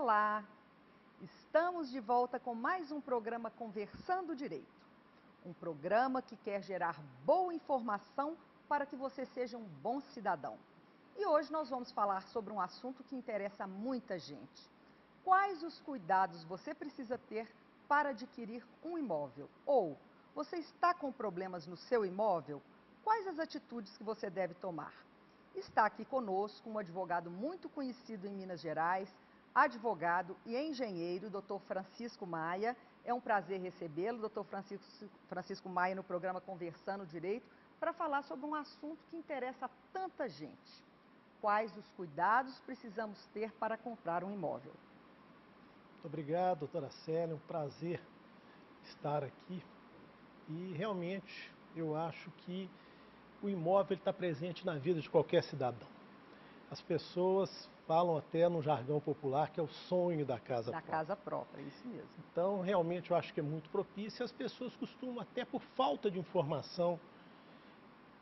Olá! Estamos de volta com mais um programa Conversando Direito. Um programa que quer gerar boa informação para que você seja um bom cidadão. E hoje nós vamos falar sobre um assunto que interessa a muita gente. Quais os cuidados você precisa ter para adquirir um imóvel? Ou você está com problemas no seu imóvel? Quais as atitudes que você deve tomar? Está aqui conosco um advogado muito conhecido em Minas Gerais, advogado e engenheiro, Dr. Francisco Maia. É um prazer recebê-lo, Dr. Francisco Maia, no programa Conversando Direito, para falar sobre um assunto que interessa a tanta gente. Quais os cuidados precisamos ter para comprar um imóvel? Muito obrigado, doutora Célia, é um prazer estar aqui. E realmente eu acho que o imóvel está presente na vida de qualquer cidadão. As pessoas falam até no jargão popular que é o sonho da casa própria. Da casa própria, isso mesmo. Então, realmente eu acho que é muito propício e as pessoas costumam, até por falta de informação,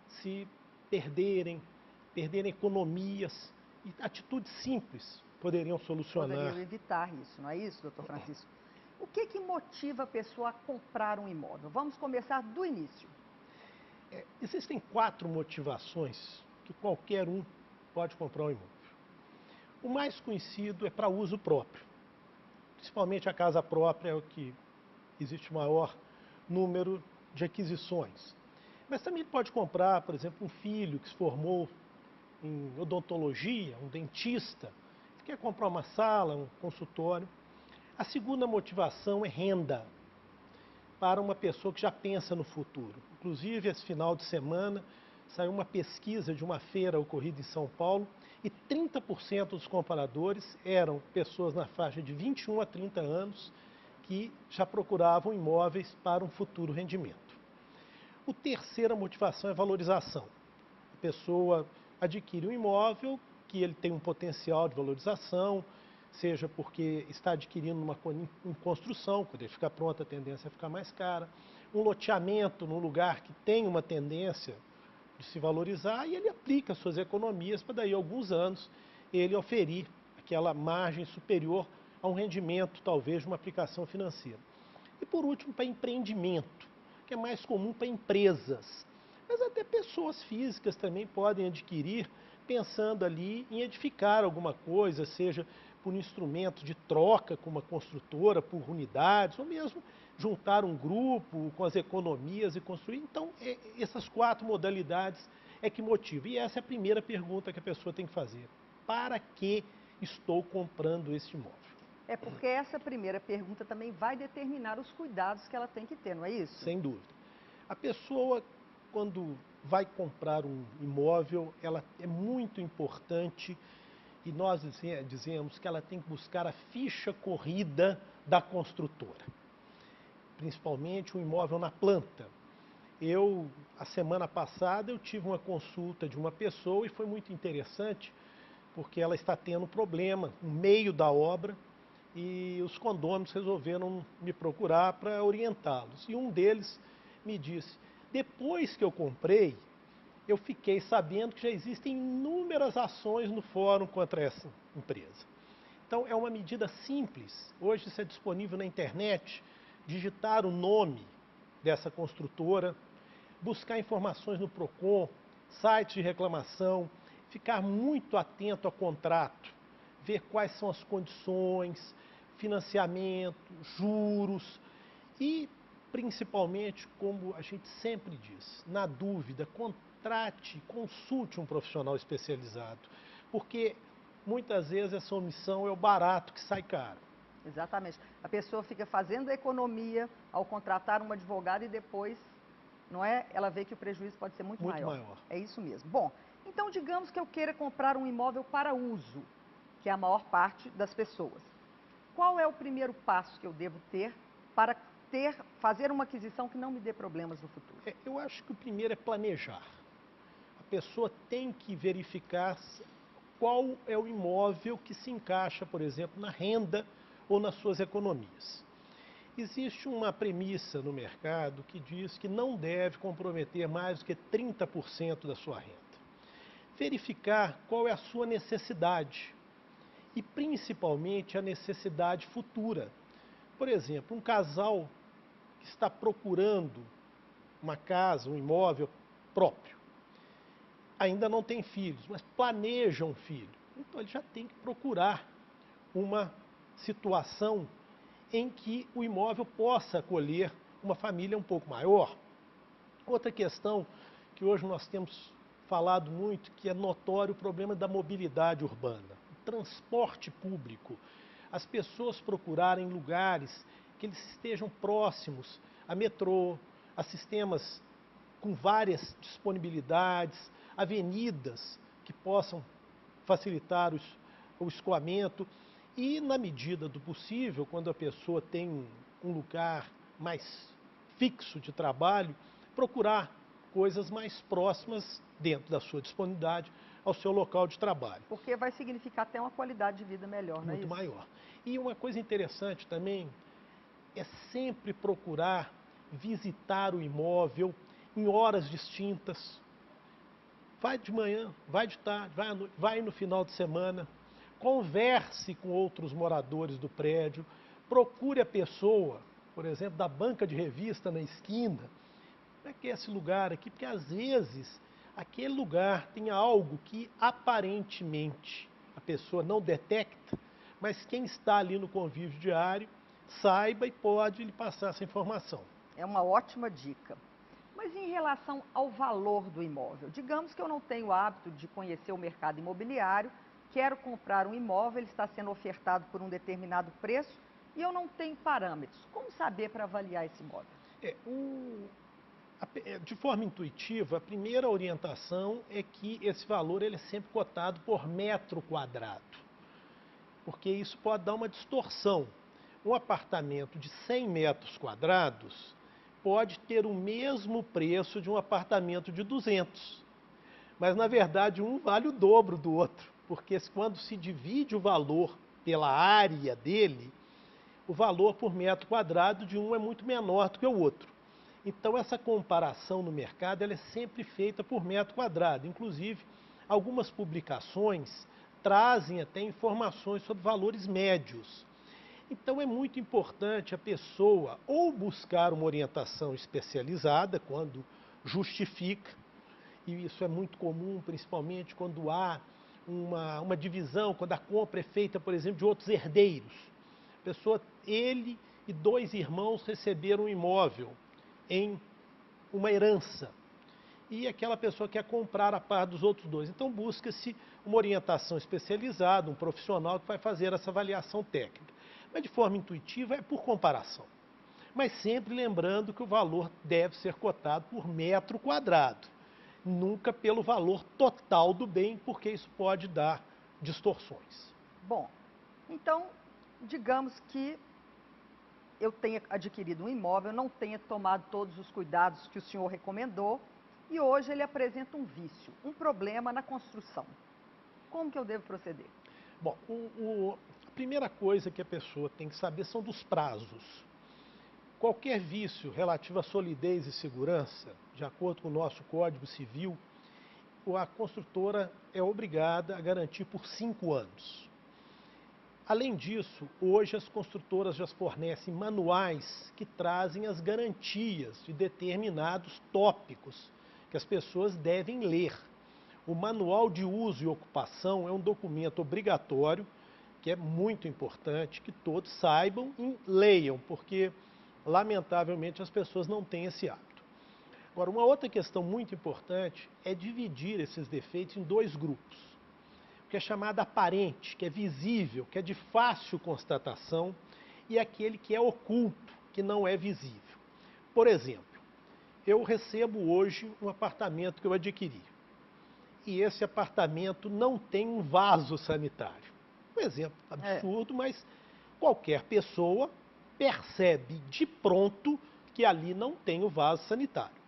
se perderem economias e atitudes simples poderiam solucionar. Poderiam evitar isso, não é isso, doutor Francisco? O que motiva a pessoa a comprar um imóvel? Vamos começar do início. Existem 4 motivações que qualquer um pode comprar um imóvel. O mais conhecido é para uso próprio. Principalmente a casa própria é o que existe maior número de aquisições. Mas também pode comprar, por exemplo, um filho que se formou em odontologia, um dentista, que quer comprar uma sala, um consultório. A segunda motivação é renda, para uma pessoa que já pensa no futuro. Inclusive, esse final de semana, saiu uma pesquisa de uma feira ocorrida em São Paulo e 30% dos compradores eram pessoas na faixa de 21 a 30 anos que já procuravam imóveis para um futuro rendimento. A terceira motivação é valorização. A pessoa adquire um imóvel que ele tem um potencial de valorização, seja porque está adquirindo uma em construção, quando ele ficar pronto a tendência é ficar mais cara, um loteamento num lugar que tem uma tendência de se valorizar e ele aplica suas economias para daí a alguns anos ele oferir aquela margem superior a um rendimento talvez de uma aplicação financeira. E por último, para empreendimento, que é mais comum para empresas, mas até pessoas físicas também podem adquirir pensando ali em edificar alguma coisa, seja por instrumento de troca com uma construtora, por unidades, ou mesmo juntar um grupo com as economias e construir. Então, essas 4 modalidades é que motivam. E essa é a primeira pergunta que a pessoa tem que fazer. Para que estou comprando este imóvel? É porque essa primeira pergunta também vai determinar os cuidados que ela tem que ter, não é isso? Sem dúvida. A pessoa, quando vai comprar um imóvel, ela é muito importante e nós dizemos que ela tem que buscar a ficha corrida da construtora, principalmente um imóvel na planta. A semana passada, eu tive uma consulta de uma pessoa e foi muito interessante, porque ela está tendo problema no meio da obra e os condôminos resolveram me procurar para orientá-los. E um deles me disse, depois que eu comprei, eu fiquei sabendo que já existem inúmeras ações no fórum contra essa empresa. Então é uma medida simples, hoje isso é disponível na internet, digitar o nome dessa construtora, buscar informações no Procon, sites de reclamação, ficar muito atento ao contrato, ver quais são as condições, financiamento, juros e principalmente, como a gente sempre diz, na dúvida, consulte um profissional especializado, porque muitas vezes essa omissão é o barato que sai caro. Exatamente. A pessoa fica fazendo economia ao contratar um advogado e depois, não é? Ela vê que o prejuízo pode ser muito maior. É isso mesmo. Bom, então digamos que eu queira comprar um imóvel para uso, que é a maior parte das pessoas. Qual é o primeiro passo que eu devo ter para fazer uma aquisição que não me dê problemas no futuro? Eu acho que o primeiro é planejar. A pessoa tem que verificar qual é o imóvel que se encaixa, por exemplo, na renda ou nas suas economias. Existe uma premissa no mercado que diz que não deve comprometer mais do que 30% da sua renda. Verificar qual é a sua necessidade e principalmente a necessidade futura. Por exemplo, um casal que está procurando uma casa, um imóvel próprio, ainda não tem filhos, mas planeja um filho. Então ele já tem que procurar uma situação em que o imóvel possa acolher uma família um pouco maior. Outra questão que hoje nós temos falado muito, que é notório o problema da mobilidade urbana, o transporte público. As pessoas procurarem lugares que eles estejam próximos a metrô, a sistemas com várias disponibilidades, avenidas que possam facilitar o escoamento e, na medida do possível, quando a pessoa tem um lugar mais fixo de trabalho, procurar coisas mais próximas, dentro da sua disponibilidade, ao seu local de trabalho. Porque vai significar até uma qualidade de vida melhor, não é Muito isso? maior. E uma coisa interessante também é sempre procurar visitar o imóvel em horas distintas. Vai de manhã, vai de tarde, vai à noite, vai no final de semana, converse com outros moradores do prédio, procure a pessoa, por exemplo, da banca de revista na esquina. Como é que é esse lugar aqui? Porque às vezes aquele lugar tem algo que aparentemente a pessoa não detecta, mas quem está ali no convívio diário saiba e pode lhe passar essa informação. É uma ótima dica. Mas em relação ao valor do imóvel, digamos que eu não tenho o hábito de conhecer o mercado imobiliário, quero comprar um imóvel, ele está sendo ofertado por um determinado preço e eu não tenho parâmetros. Como saber para avaliar esse imóvel? De forma intuitiva, a primeira orientação é que esse valor ele é sempre cotado por metro quadrado, porque isso pode dar uma distorção. Um apartamento de 100 metros quadrados pode ter o mesmo preço de um apartamento de 200, mas na verdade um vale o dobro do outro, porque quando se divide o valor pela área dele, o valor por metro quadrado de um é muito menor do que o outro. Então essa comparação no mercado ela é sempre feita por metro quadrado. Inclusive, algumas publicações trazem até informações sobre valores médios. Então é muito importante a pessoa ou buscar uma orientação especializada quando justifica, e isso é muito comum, principalmente quando há uma divisão, quando a compra é feita, por exemplo, de outros herdeiros. A pessoa, ele e dois irmãos receberam um imóvel em uma herança. E aquela pessoa quer comprar a par dos outros dois. Então busca-se uma orientação especializada, um profissional que vai fazer essa avaliação técnica. Mas de forma intuitiva é por comparação. Mas sempre lembrando que o valor deve ser cotado por metro quadrado, nunca pelo valor total do bem, porque isso pode dar distorções. Bom, então, digamos que eu tenha adquirido um imóvel, não tenha tomado todos os cuidados que o senhor recomendou e hoje ele apresenta um vício, um problema na construção. Como que eu devo proceder? Bom, a primeira coisa que a pessoa tem que saber são dos prazos. Qualquer vício relativo à solidez e segurança, de acordo com o nosso Código Civil, a construtora é obrigada a garantir por 5 anos. Além disso, hoje as construtoras já fornecem manuais que trazem as garantias de determinados tópicos que as pessoas devem ler. O Manual de Uso e Ocupação é um documento obrigatório, que é muito importante que todos saibam e leiam, porque, lamentavelmente, as pessoas não têm esse hábito. Agora, uma outra questão muito importante é dividir esses defeitos em 2 grupos. Que é chamado aparente, que é visível, que é de fácil constatação, e aquele que é oculto, que não é visível. Por exemplo, eu recebo hoje um apartamento que eu adquiri, e esse apartamento não tem um vaso sanitário. Um exemplo absurdo, mas qualquer pessoa percebe de pronto que ali não tem o vaso sanitário.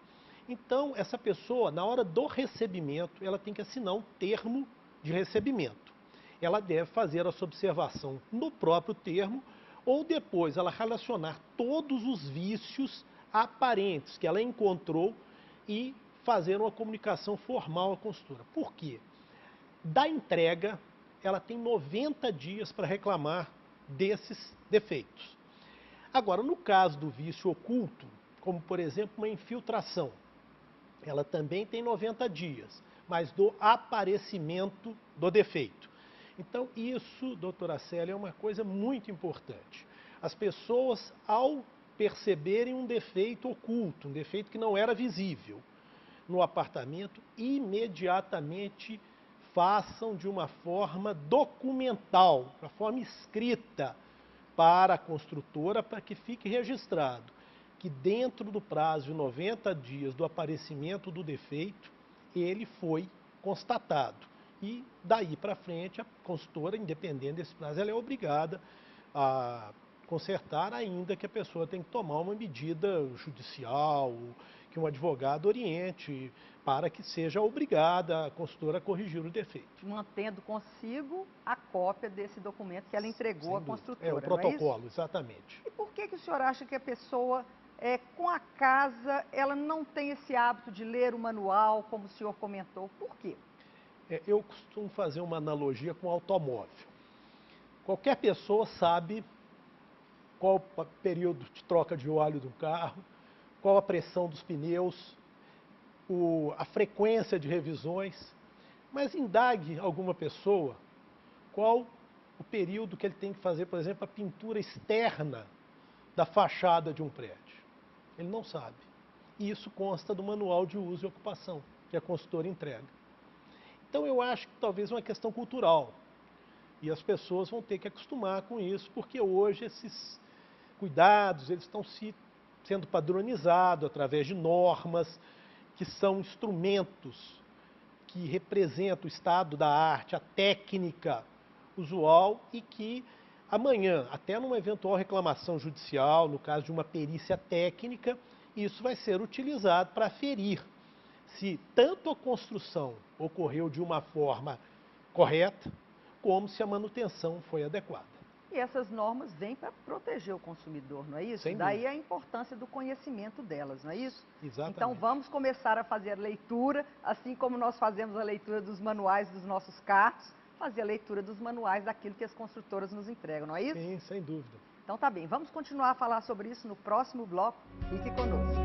Então, essa pessoa, na hora do recebimento, ela tem que assinar um termo de recebimento. Ela deve fazer essa observação no próprio termo ou depois ela relacionar todos os vícios aparentes que ela encontrou e fazer uma comunicação formal à construtora. Por quê? Da entrega, ela tem 90 dias para reclamar desses defeitos. Agora, no caso do vício oculto, como por exemplo uma infiltração, ela também tem 90 dias, mas do aparecimento do defeito. Então isso, doutora Célia, é uma coisa muito importante. As pessoas, ao perceberem um defeito oculto, um defeito que não era visível no apartamento, imediatamente façam de uma forma documental, de uma forma escrita para a construtora, para que fique registrado que dentro do prazo de 90 dias do aparecimento do defeito, ele foi constatado. E daí para frente, a consultora, independente desse prazo, ela é obrigada a consertar, ainda que a pessoa tenha que tomar uma medida judicial, que um advogado oriente, para que seja obrigada a consultora a corrigir o defeito. Mantendo consigo a cópia desse documento que ela entregou à construtora, É o protocolo, exatamente. E por que o senhor acha que a pessoa, com a casa, ela não tem esse hábito de ler o manual, como o senhor comentou? Por quê? Eu costumo fazer uma analogia com o automóvel. Qualquer pessoa sabe qual o período de troca de óleo do carro, qual a pressão dos pneus, a frequência de revisões, mas indague alguma pessoa qual o período que ele tem que fazer, por exemplo, a pintura externa da fachada de um prédio. Ele não sabe. E isso consta do manual de uso e ocupação que a consultora entrega. Então eu acho que talvez é uma questão cultural. E as pessoas vão ter que acostumar com isso, porque hoje esses cuidados eles estão sendo padronizados através de normas, que são instrumentos que representam o estado da arte, a técnica usual e que amanhã, até numa eventual reclamação judicial, no caso de uma perícia técnica, isso vai ser utilizado para aferir se tanto a construção ocorreu de uma forma correta, como se a manutenção foi adequada. E essas normas vêm para proteger o consumidor, não é isso? Sem Daí dúvida. a importância do conhecimento delas, não é isso? Exatamente. Então vamos começar a fazer a leitura, assim como nós fazemos a leitura dos manuais dos nossos carros, fazer a leitura dos manuais daquilo que as construtoras nos entregam, não é isso? Sim, sem dúvida. Então tá bem, vamos continuar a falar sobre isso no próximo bloco. Fique conosco.